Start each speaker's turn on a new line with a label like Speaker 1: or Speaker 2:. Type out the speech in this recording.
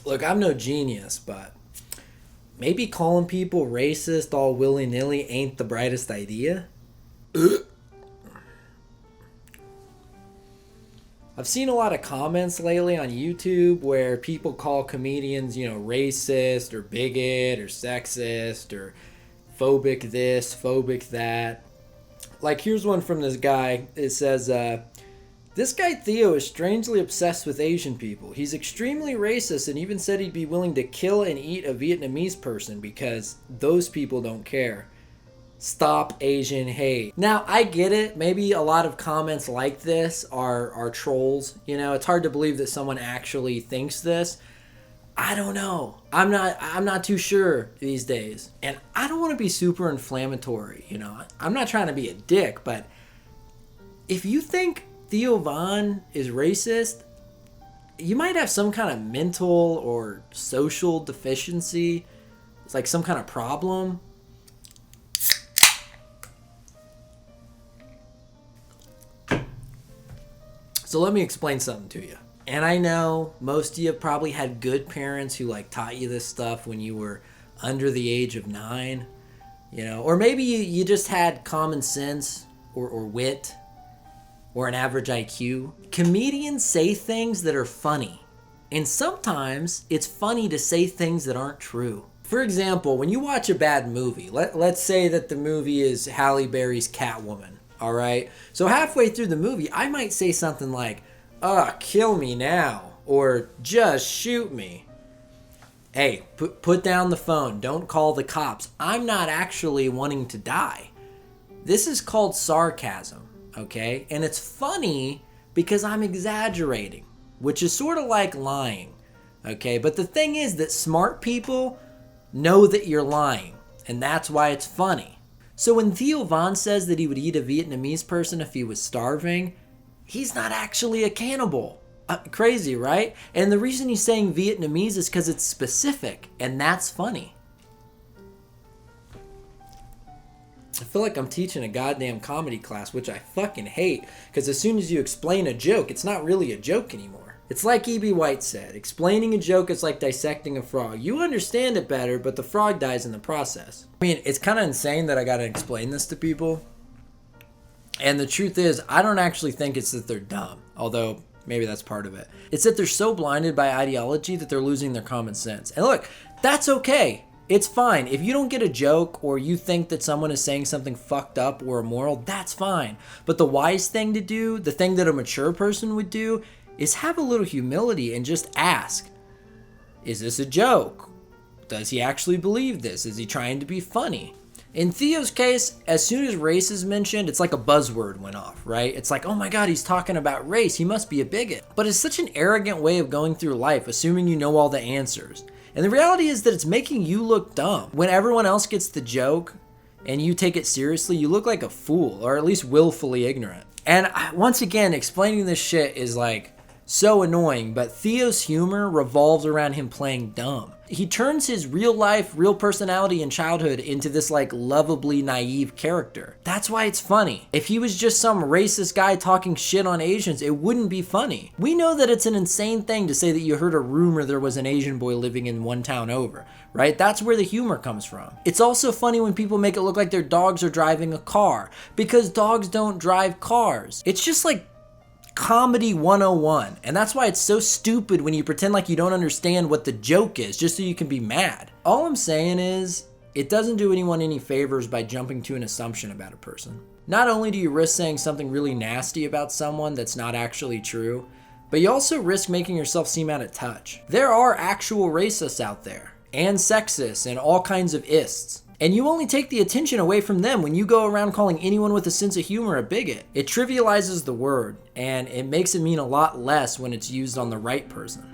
Speaker 1: Look, I'm no genius, but maybe calling people racist all willy-nilly ain't the brightest idea. I've seen a lot of comments lately on YouTube where people call comedians, racist or bigot or sexist or phobic this, phobic that. Like, here's one from this guy. It says, this guy Theo is strangely obsessed with Asian people. He's extremely racist and even said he'd be willing to kill and eat a Vietnamese person because those people don't care. Stop Asian hate. Now, I get it. Maybe a lot of comments like this are trolls. It's hard to believe that someone actually thinks this. I don't know. I'm not too sure these days. And I don't want to be super inflammatory, I'm not trying to be a dick, but if you think Theo Von is racist, you might have some kind of mental or social deficiency. It's like some kind of problem. So let me explain something to you. And I know most of you have probably had good parents who taught you this stuff when you were under the age of 9, or maybe you just had common sense or wit or an average IQ. Comedians say things that are funny, and sometimes it's funny to say things that aren't true. For example, when you watch a bad movie, let's say that the movie is Halle Berry's Catwoman. All right. So halfway through the movie, I might say something like, kill me now, or just shoot me. Hey, put down the phone. Don't call the cops. I'm not actually wanting to die. This is called sarcasm, okay? And it's funny because I'm exaggerating, which is sort of like lying, okay? But the thing is that smart people know that you're lying, and that's why it's funny. So when Theo Von says that he would eat a Vietnamese person if he was starving, he's not actually a cannibal. Crazy, right? And the reason he's saying Vietnamese is because it's specific, and that's funny. I feel like I'm teaching a goddamn comedy class, which I fucking hate, because as soon as you explain a joke, it's not really a joke anymore. It's like E.B. White said, explaining a joke is like dissecting a frog. You understand it better, but the frog dies in the process. I mean, it's kind of insane that I gotta explain this to people. And the truth is, I don't actually think it's that they're dumb, although maybe that's part of it. It's that they're so blinded by ideology that they're losing their common sense. And look, that's okay. It's fine. If you don't get a joke or you think that someone is saying something fucked up or immoral, that's fine. But the wise thing to do, the thing that a mature person would do, is have a little humility and just ask, is this a joke? Does he actually believe this? Is he trying to be funny? In Theo's case, as soon as race is mentioned, it's like a buzzword went off, right? It's like, oh my God, he's talking about race. He must be a bigot. But it's such an arrogant way of going through life, assuming you know all the answers. And the reality is that it's making you look dumb. When everyone else gets the joke and you take it seriously, you look like a fool, or at least willfully ignorant. And once again, explaining this shit is so annoying, but Theo's humor revolves around him playing dumb. He turns his real life, real personality and childhood into this lovably naive character. That's why it's funny. If he was just some racist guy talking shit on Asians, it wouldn't be funny. We know that it's an insane thing to say that you heard a rumor there was an Asian boy living in one town over, right? That's where the humor comes from. It's also funny when people make it look like their dogs are driving a car, because dogs don't drive cars. It's just Comedy 101, and that's why it's so stupid when you pretend like you don't understand what the joke is just so you can be mad. All I'm saying is, it doesn't do anyone any favors by jumping to an assumption about a person. Not only do you risk saying something really nasty about someone that's not actually true, but you also risk making yourself seem out of touch. There are actual racists out there, and sexists, and all kinds of ists. And you only take the attention away from them when you go around calling anyone with a sense of humor a bigot. It trivializes the word, and it makes it mean a lot less when it's used on the right person.